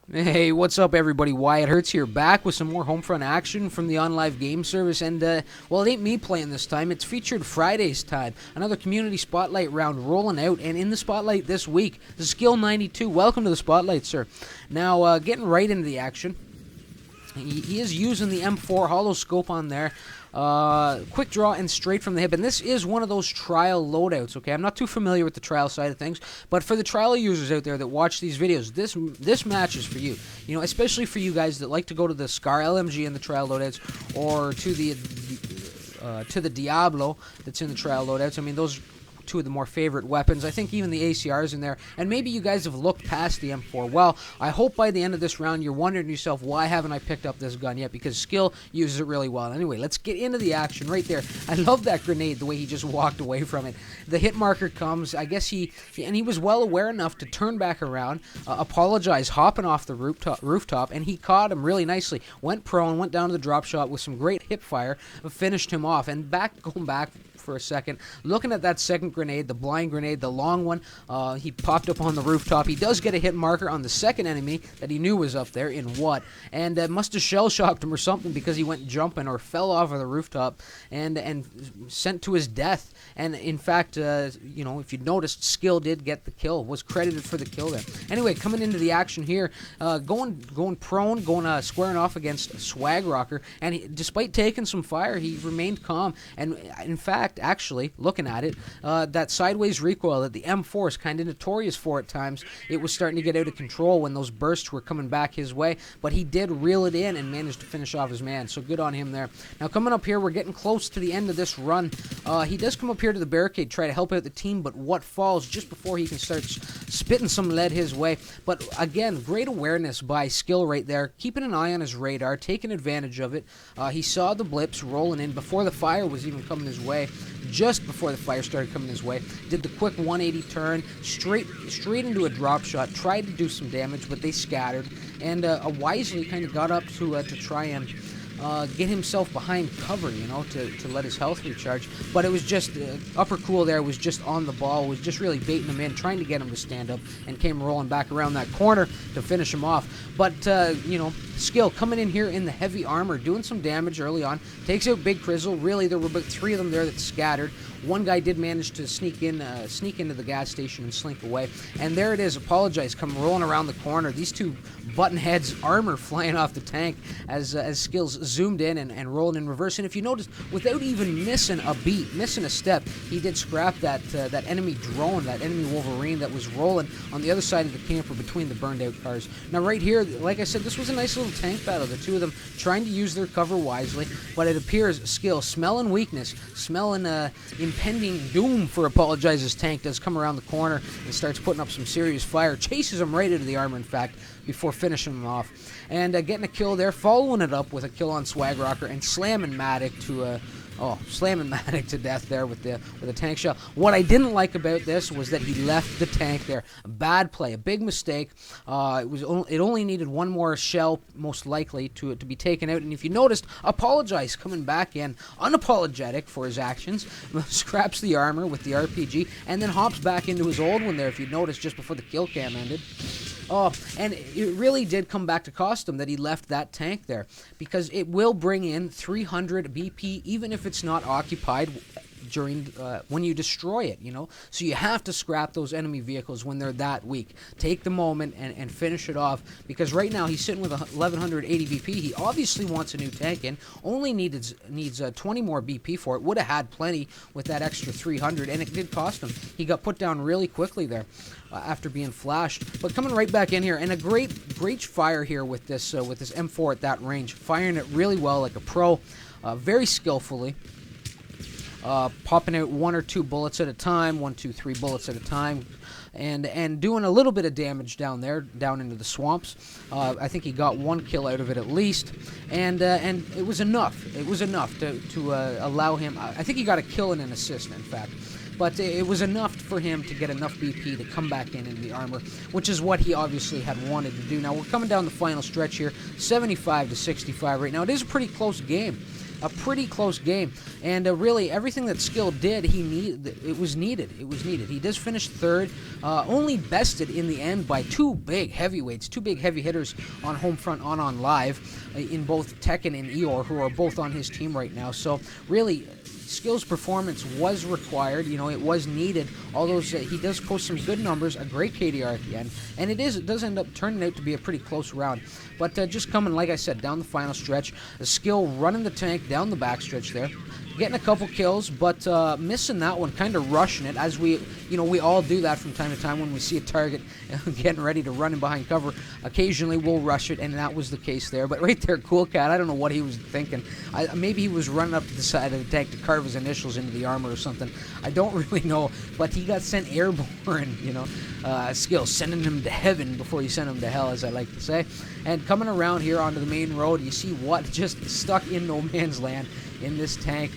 Hey, what's up, everybody? Wyatt Hertz here, back with some more Homefront action from the OnLive game service. And, well, it ain't me playing this time. It's featured Friday's time. Another community spotlight round rolling out. And in the spotlight this week, the Skill92. Welcome to the spotlight, sir. Now, getting right into the action. He is using the M4 hollow scope on there. Quick draw and straight from the hip, and this is one of those trial loadouts, okay? I'm not too familiar with the trial side of things, but for the trial users out there that watch these videos, this match is for you. You know, especially for you guys that like to go to the Scar LMG in the trial loadouts, or to the Diablo that's in the trial loadouts. I mean, those two of the more favorite weapons. I think even the ACR's in there, and maybe you guys have looked past the M4. Well, I hope by the end of this round you're wondering to yourself, why haven't I picked up this gun yet? Because Skill uses it really well. Anyway, let's get into the action right there. I love that grenade, the way he just walked away from it. The hit marker comes. I guess he was well aware enough to turn back around, apologize, hopping off the rooftop, and he caught him really nicely. Went prone, went down to the drop shot with some great hip fire, finished him off. And going back for a second, looking at that second grenade, the blind grenade, the long one, he popped up on the rooftop. He does get a hit marker on the second enemy that he knew was up there in what, and must have shell shocked him or something, because he went jumping or fell off of the rooftop and sent to his death. And in fact, you know, if you noticed, Skill did get the kill, was credited for the kill there. Anyway, coming into the action here, going prone, squaring off against Swag Rocker, and despite taking some fire, he remained calm. And in fact, actually, looking at it, that sideways recoil that the M4 is kind of notorious for at times, it was starting to get out of control when those bursts were coming back his way, but he did reel it in and managed to finish off his man, so good on him there. Now, coming up here, we're getting close to the end of this run. He does come up here to the barricade, try to help out the team, but what falls just before he can start spitting some lead his way. But again, great awareness by Skill right there, keeping an eye on his radar, taking advantage of it. He saw the blips rolling in before the fire was even coming his way. Just before the fire started coming his way, did the quick 180 turn, straight into a drop shot, tried to do some damage, but they scattered, and wisely kind of got up to try and get himself behind cover, you know, to let his health recharge. But it was just, upper cool there was just on the ball, was just really baiting him in, trying to get him to stand up, and came rolling back around that corner to finish him off. But, you know, Skill coming in here in the heavy armor, doing some damage early on, takes out Big Crizzle. Really, there were about 3 of them there that scattered. One guy did manage to sneak into the gas station and slink away. And there it is, Apologize, come rolling around the corner. These two button heads, armor flying off the tank as Skills zoomed in and rolling in reverse. And if you notice, without even missing a beat, missing a step, he did scrap that enemy drone, that enemy Wolverine that was rolling on the other side of the camper between the burned out cars. Now right here, like I said, this was a nice little tank battle. The two of them trying to use their cover wisely, but it appears Skill, smelling weakness, smelling impending doom for Apologize's tank, does come around the corner and starts putting up some serious fire, chases him right into the armor, in fact, before finishing him off. And getting a kill there, following it up with a kill on Swag Rocker and slamming Matic to death there with a tank shell. What I didn't like about this was that he left the tank there. A bad play, a big mistake. It only needed one more shell, most likely, to be taken out. And if you noticed, Apologize coming back in, unapologetic for his actions, scraps the armor with the RPG, and then hops back into his old one there, if you noticed, just before the kill cam ended. Oh, and it really did come back to cost him that he left that tank there, because it will bring in 300 BP, even if it's not occupied during when you destroy it, you know. So you have to scrap those enemy vehicles when they're that weak. Take the moment and finish it off, because right now he's sitting with 1180 BP. He obviously wants a new tank in, only needs 20 more BP for it. Would have had plenty with that extra 300, and it did cost him. He got put down really quickly there after being flashed. But coming right back in here, and a great fire here with this M4 at that range, firing it really well like a pro, very skillfully. Popping out 1 or 2 bullets at a time, 1, 2, 3 bullets at a time, and doing a little bit of damage down there, down into the swamps. I think he got 1 kill out of it at least, and it was enough. It was enough to allow him. I think he got a kill and an assist, in fact. But it was enough for him to get enough BP to come back in the armor, which is what he obviously had wanted to do. Now, we're coming down the final stretch here, 75 to 65 right now. It is a pretty close game. a pretty close game, and really everything that Skill did, it was needed. He does finish third, only bested in the end by two big heavyweights, two big heavy hitters on Homefront on live, in both Tekken and Eeyore, who are both on his team right now. So really, Skill's performance was required. It was needed. Although he does post some good numbers, a great KDR at the end, and it does end up turning out to be a pretty close round. But just coming, like I said, down the final stretch, Skill running the tank down the backstretch there, getting a couple kills, but missing that one, kind of rushing it, as we all do that from time to time when we see a target getting ready to run in behind cover. Occasionally we'll rush it, and that was the case there. But right there, Cool Cat, I don't know what he was thinking. Maybe he was running up to the side of the tank to carve his initials into the armor or something. I don't really know, but he got sent airborne, Skill sending him to heaven before you send him to hell, as I like to say. And coming around here onto the main road, you see what just stuck in no man's land in this tank.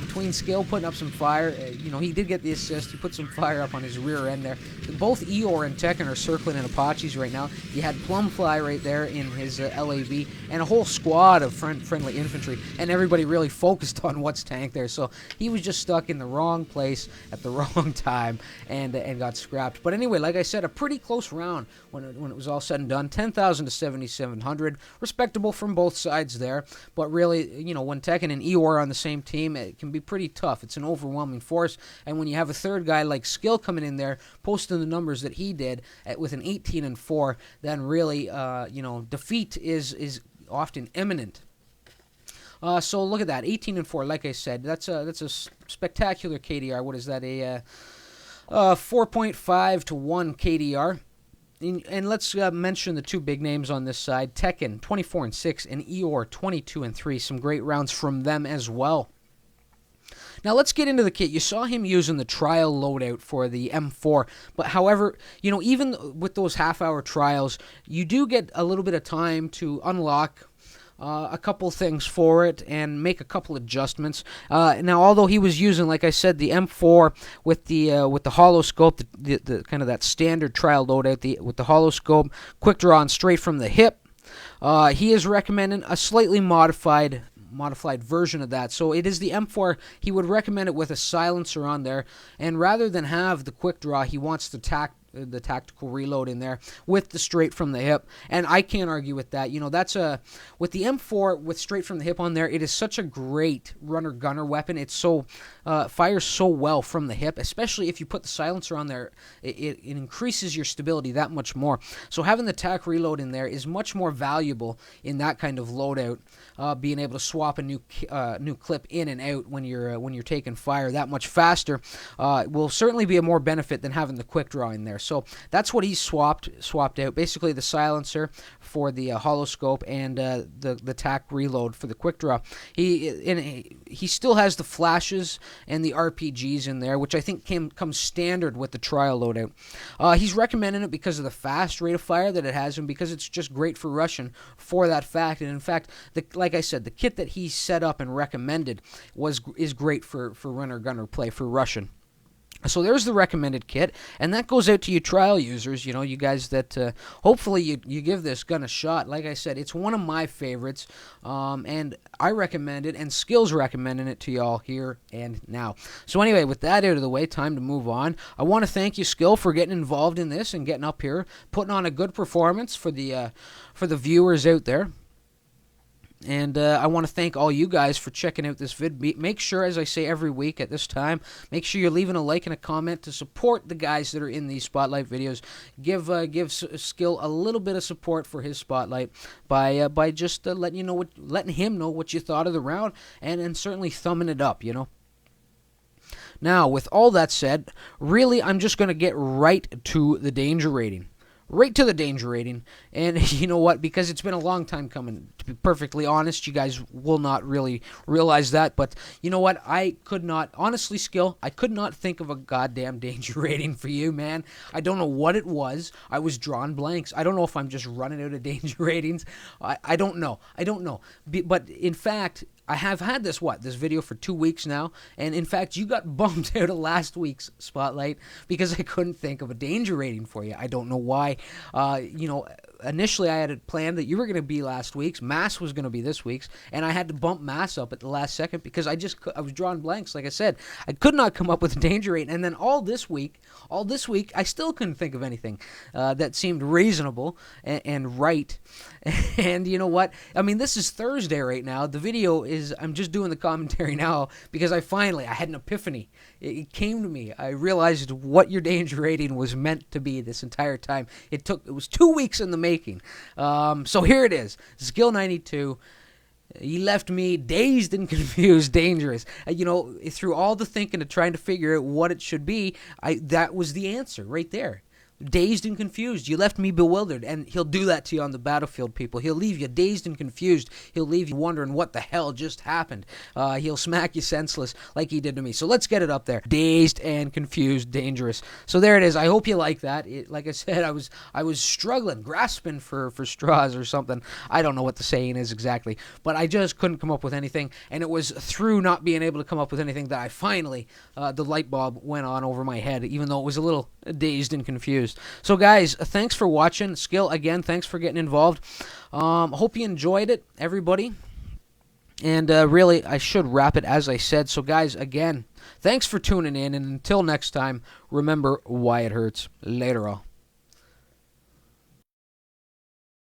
Between Skill putting up some fire, he did get the assist. He put some fire up on his rear end there. Both Eeyore and Tekken are circling in Apaches right now. You had Plumfly right there in his LAV, and a whole squad of friendly infantry, and everybody really focused on what's tank there. So he was just stuck in the wrong place at the wrong time, and got scrapped. But anyway, like I said, a pretty close round when it was all said and done. 10,000 to 7,700, respectable from both sides there. But really, when Tekken and Eeyore are on the same team, it can be pretty tough. It's an overwhelming force, and when you have a third guy like Skill coming in there, posting the numbers that he did with an 18-4, then really, defeat is often imminent. So look at that, 18-4. Like I said, that's a spectacular KDR. What is that? A 4.5 to 1 KDR. And let's mention the two big names on this side: Tekken 24-6 and Eeyore 22-3. Some great rounds from them as well. Now let's get into the kit. You saw him using the trial loadout for the M4, but however, even with those half-hour trials, you do get a little bit of time to unlock a couple things for it and make a couple adjustments. Now, although he was using, like I said, the M4 with the hollow scope, the kind of that standard trial loadout, with the hollow scope, quick draw and straight from the hip, he is recommending a slightly modified version of that. So it is the M4. He would recommend it with a silencer on there, and rather than have the quick draw, he wants the tactical reload in there with the straight from the hip, and I can't argue with that. That's with the M4 with straight from the hip on there, it is such a great runner gunner weapon. It's so fires so well from the hip, especially if you put the silencer on there. It increases your stability that much more. So having the tac reload in there is much more valuable in that kind of loadout. Being able to swap a new clip in and out when you're taking fire that much faster will certainly be a more benefit than having the quick draw in there. So that's what he's swapped out. Basically, the silencer for the hollow scope and the tac reload for the quick draw. He still has the flashes and the RPGs in there, which I think comes standard with the trial loadout. He's recommending it because of the fast rate of fire that it has, and because it's just great for Russian for that fact. And in fact, like I said, the kit that he set up and recommended is great for runner gunner play for Russian. So there's the recommended kit, and that goes out to you trial users, you guys that hopefully you give this gun a shot. Like I said, it's one of my favorites, and I recommend it, and Skill's recommending it to y'all here and now. So anyway, with that out of the way, time to move on. I want to thank you, Skill, for getting involved in this and getting up here, putting on a good performance for the viewers out there. And I want to thank all you guys for checking out this vid. Make sure, as I say every week at this time, make sure you're leaving a like and a comment to support the guys that are in these Spotlight videos. Give Skill a little bit of support for his Spotlight by just letting him know what you thought of the round, and certainly thumbing it up, Now, with all that said, really, I'm just going to get right to the danger rating. Right to the danger rating, and you know what, because it's been a long time coming, to be perfectly honest, you guys will not really realize that, but you know what, honestly, Skill, I could not think of a goddamn danger rating for you, man. I don't know what it was. I was drawing blanks. I don't know if I'm just running out of danger ratings. I don't know. But in fact, I have had this video for 2 weeks now, and in fact, you got bumped out of last week's Spotlight because I couldn't think of a danger rating for you. I don't know why. initially I had it planned that you were going to be last week's, Mass was going to be this week's, and I had to bump Mass up at the last second because I was drawing blanks. Like I said, I could not come up with a danger rate, and then all this week, I still couldn't think of anything that seemed reasonable and right. And you know what? I mean, this is Thursday right now. The video is, I'm just doing the commentary now because I had an epiphany. It came to me. I realized what your danger rating was meant to be this entire time. It was 2 weeks in the making. So here it is. Skill92. He left me dazed and confused, dangerous. Through all the thinking and trying to figure out what it should be, that was the answer right there. Dazed and confused. You left me bewildered, and he'll do that to you on the battlefield, people. He'll leave you dazed and confused. He'll leave you wondering what the hell just happened. He'll smack you senseless like he did to me. So let's get it up there. Dazed and confused, dangerous. So there it is. I hope you like that. Like I said, I was struggling, grasping for straws or something. I don't know what the saying is exactly, but I just couldn't come up with anything, and it was through not being able to come up with anything that I finally, the light bulb went on over my head, even though it was a little dazed and confused. So guys, thanks for watching. Skill, again, thanks for getting involved. Hope you enjoyed it, everybody. And really, I should wrap it as I said. So guys, again, thanks for tuning in. And until next time, remember why it hurts. Later all.